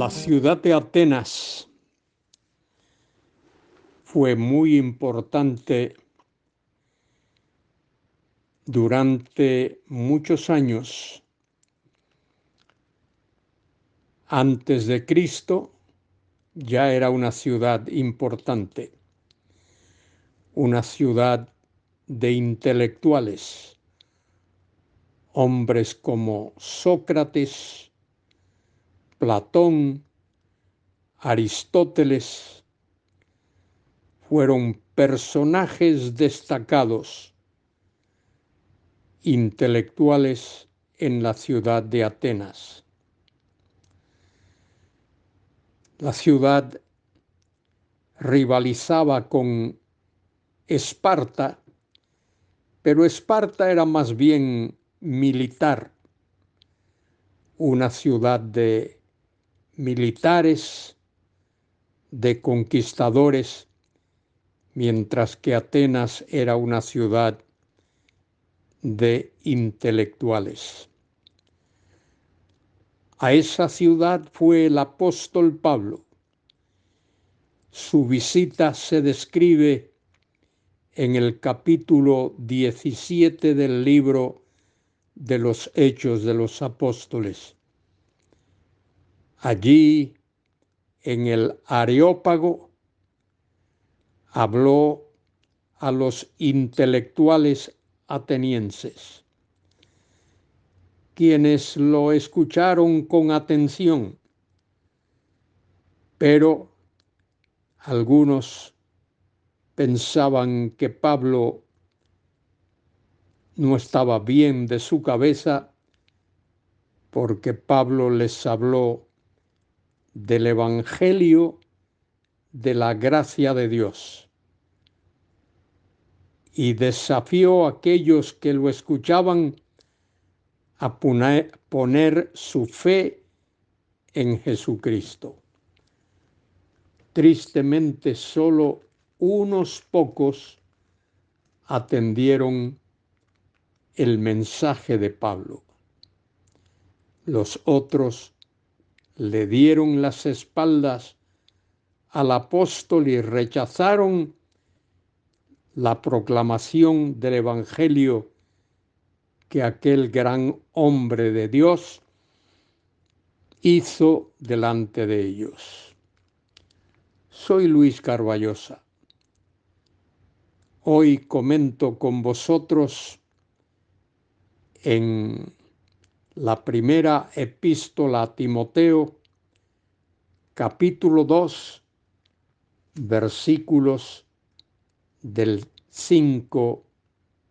La ciudad de Atenas fue muy importante durante muchos años antes de Cristo. Ya era una ciudad importante, una ciudad de intelectuales, hombres como Sócrates, Platón, Aristóteles, fueron personajes destacados, intelectuales en la ciudad de Atenas. La ciudad rivalizaba con Esparta, pero Esparta era más bien militar, una ciudad de militares, de conquistadores, mientras que Atenas era una ciudad de intelectuales. A esa ciudad fue el apóstol Pablo. Su visita se describe en el capítulo 17 del libro de los Hechos de los Apóstoles. Allí, en el Areópago, habló a los intelectuales atenienses, quienes lo escucharon con atención, pero algunos pensaban que Pablo no estaba bien de su cabeza, porque Pablo les habló del Evangelio de la gracia de Dios y desafió a aquellos que lo escuchaban a poner su fe en Jesucristo. Tristemente, solo unos pocos atendieron el mensaje de Pablo. Los otros le dieron las espaldas al apóstol y rechazaron la proclamación del Evangelio que aquel gran hombre de Dios hizo delante de ellos. Soy Luis Carballosa. Hoy comento con vosotros en la primera epístola a Timoteo, capítulo 2, versículos del 5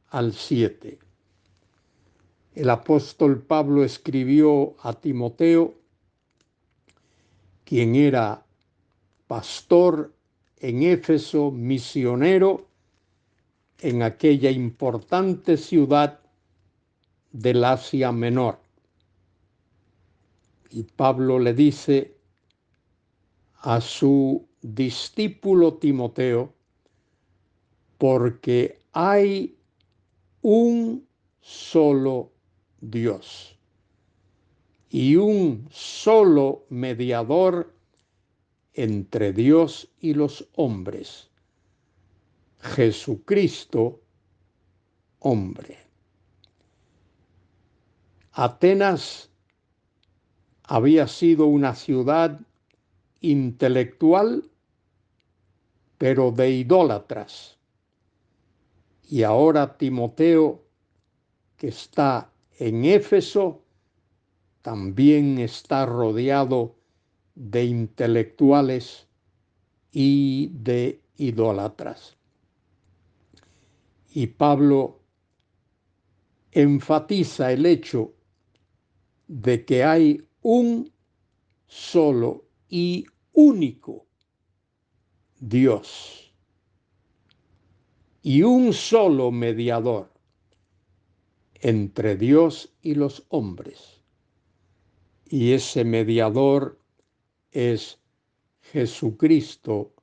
al 7. El apóstol Pablo escribió a Timoteo, quien era pastor en Éfeso, misionero en aquella importante ciudad del Asia Menor. Y Pablo le dice a su discípulo Timoteo, porque hay un solo Dios y un solo mediador entre Dios y los hombres, Jesucristo, hombre. Atenas había sido una ciudad intelectual, pero de idólatras. Y ahora Timoteo, que está en Éfeso, también está rodeado de intelectuales y de idólatras. Y Pablo enfatiza el hecho de que hay un solo y único Dios y un solo mediador entre Dios y los hombres. Y ese mediador es Jesucristo,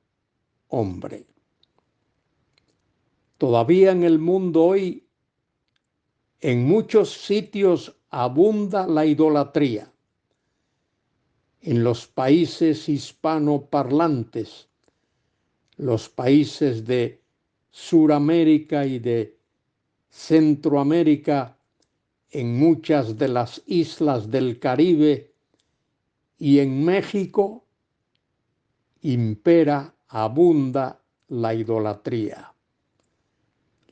hombre. Todavía en el mundo hoy, en muchos sitios abunda la idolatría. en los países hispanoparlantes, los países de Suramérica y de Centroamérica, en muchas de las islas del Caribe y en México, impera, abunda la idolatría.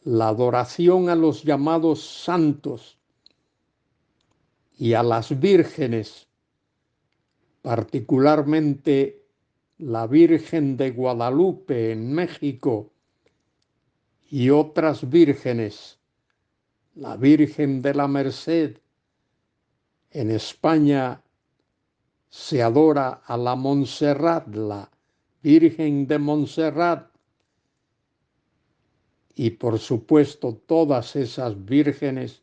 La adoración a los llamados santos y a las vírgenes, particularmente la Virgen de Guadalupe en México y otras vírgenes, la Virgen de la Merced. En España se adora a la Montserrat, la Virgen de Montserrat, y por supuesto todas esas vírgenes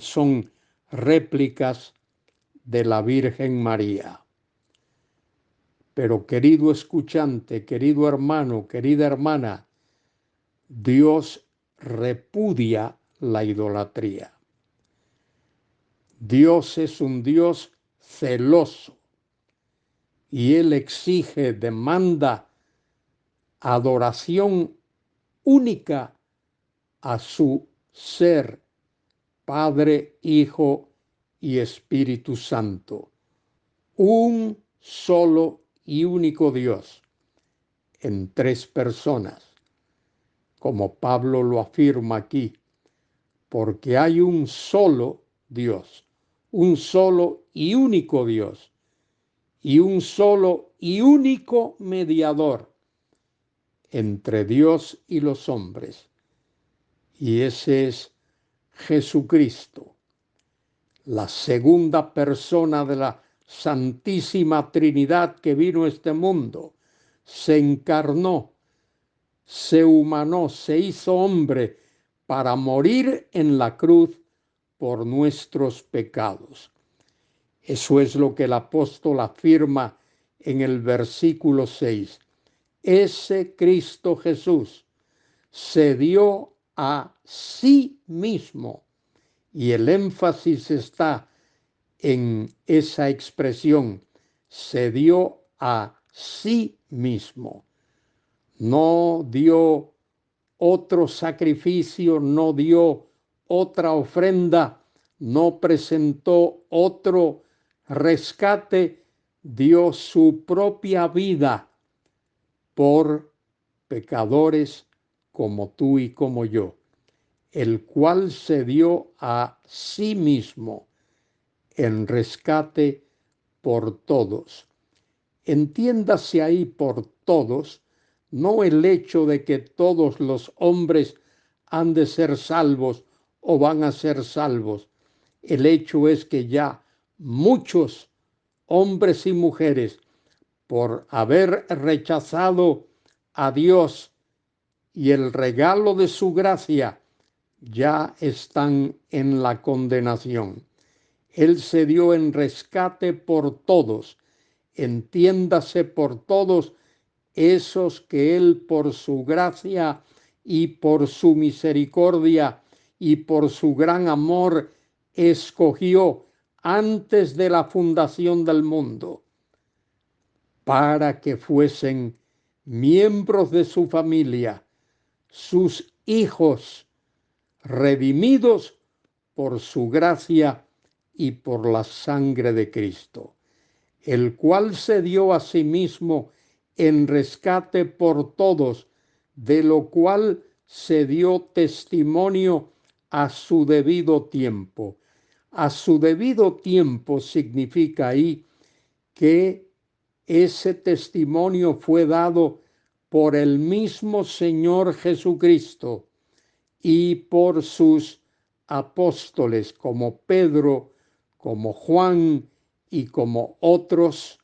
son réplicas de la Virgen María. Pero querido escuchante, querido hermano, querida hermana, Dios repudia la idolatría. Dios es un Dios celoso y Él exige, demanda adoración única a su ser, Padre, Hijo y Espíritu Santo. Un solo y único Dios en tres personas, como Pablo lo afirma aquí, porque hay un solo Dios, un solo y único Dios, y un solo y único mediador entre Dios y los hombres, y ese es Jesucristo, la segunda persona de la Santísima Trinidad que vino a este mundo, se encarnó, se humanó, se hizo hombre para morir en la cruz por nuestros pecados. Eso es lo que el apóstol afirma en el versículo 6. Ese Cristo Jesús se dio a sí mismo, y el énfasis está en esa expresión, se dio a sí mismo. No dio otro sacrificio, no dio otra ofrenda, no presentó otro rescate, dio su propia vida por pecadores como tú y como yo, el cual se dio a sí mismo en rescate por todos. Entiéndase ahí por todos, no el hecho de que todos los hombres han de ser salvos o van a ser salvos. El hecho es que ya muchos hombres y mujeres, por haber rechazado a Dios y el regalo de su gracia, ya están en la condenación. Él se dio en rescate por todos, entiéndase por todos esos que Él por su gracia y por su misericordia y por su gran amor escogió antes de la fundación del mundo, para que fuesen miembros de su familia, sus hijos, redimidos por su gracia y por la sangre de Cristo, el cual se dio a sí mismo en rescate por todos, de lo cual se dio testimonio a su debido tiempo. A su debido tiempo significa ahí que ese testimonio fue dado por el mismo Señor Jesucristo y por sus apóstoles como Pedro, como Juan y como otros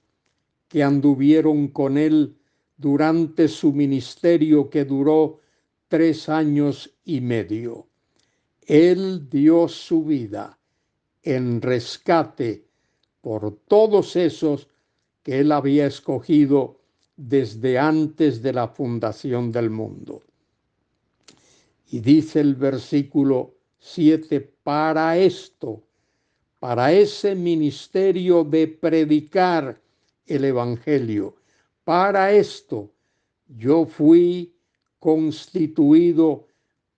que anduvieron con él durante su ministerio que duró 3 años y medio. Él dio su vida en rescate por todos esos que él había escogido desde antes de la fundación del mundo. Y dice el versículo 7, para esto, para ese ministerio de predicar el Evangelio. Para esto yo fui constituido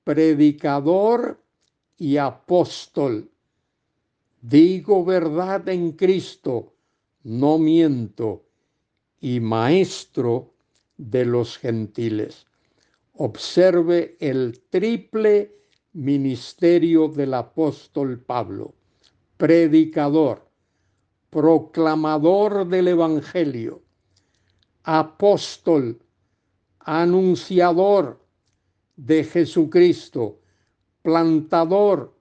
predicador y apóstol. Digo verdad en Cristo, no miento, y maestro de los gentiles. Observe el triple ministerio del apóstol Pablo: predicador, proclamador del Evangelio, apóstol, anunciador de Jesucristo, plantador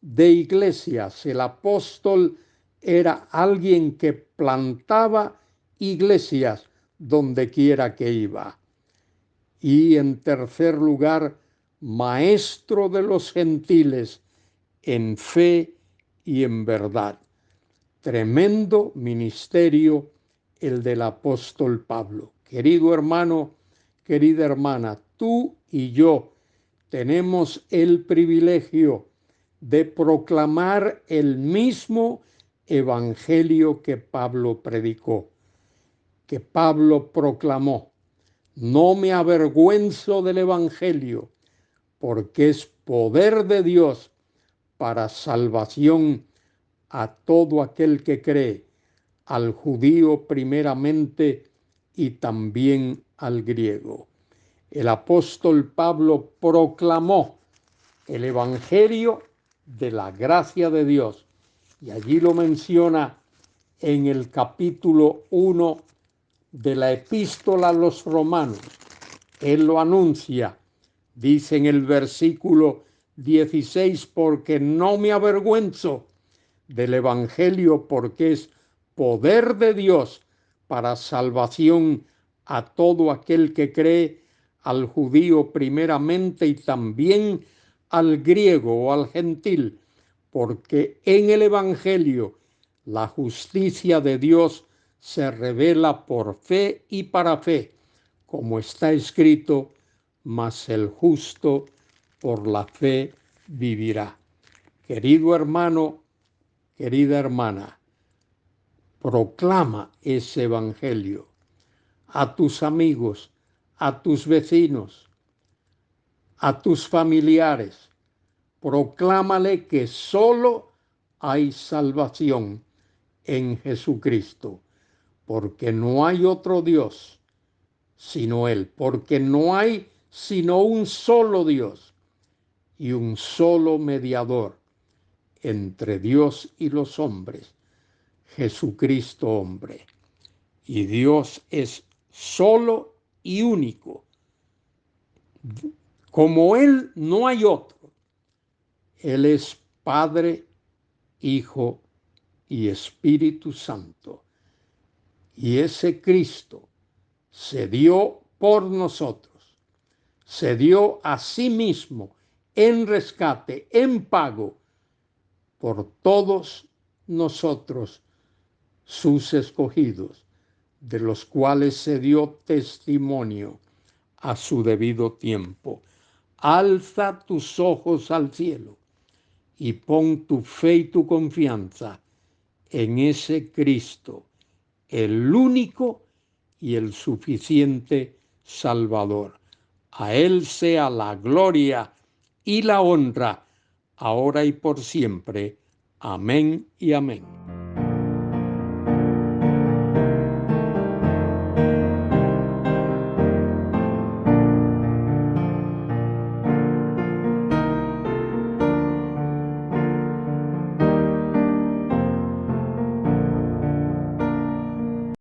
de iglesias. El apóstol era alguien que plantaba iglesias donde quiera que iba. Y en tercer lugar, maestro de los gentiles en fe y en verdad. Tremendo ministerio el del apóstol Pablo. Querido hermano, querida hermana, tú y yo tenemos el privilegio de proclamar el mismo evangelio que Pablo predicó, que Pablo proclamó. No me avergüenzo del evangelio, porque es poder de Dios para salvación a todo aquel que cree, al judío primeramente y también al griego. El apóstol Pablo proclamó el evangelio de la gracia de Dios, y allí lo menciona en el capítulo 1 de la epístola a los romanos. Él lo anuncia, dice en el versículo 16, porque no me avergüenzo del evangelio, porque es poder de Dios para salvación a todo aquel que cree, al judío primeramente y también al griego o al gentil, porque en el evangelio la justicia de Dios se revela por fe y para fe, como está escrito: mas el justo por la fe vivirá. Querido hermano, querida hermana, proclama ese evangelio a tus amigos, a tus vecinos, a tus familiares. Proclámale que solo hay salvación en Jesucristo, porque no hay otro Dios sino Él, porque no hay sino un solo Dios y un solo mediador entre Dios y los hombres, Jesucristo hombre. Y Dios es solo y único. Como Él no hay otro. Él es Padre, Hijo y Espíritu Santo. Y ese Cristo se dio por nosotros, se dio a sí mismo en rescate, en pago, por todos nosotros, sus escogidos, de los cuales se dio testimonio a su debido tiempo. Alza tus ojos al cielo y pon tu fe y tu confianza en ese Cristo, el único y el suficiente Salvador. A Él sea la gloria y la honra, ahora y por siempre. Amén y amén.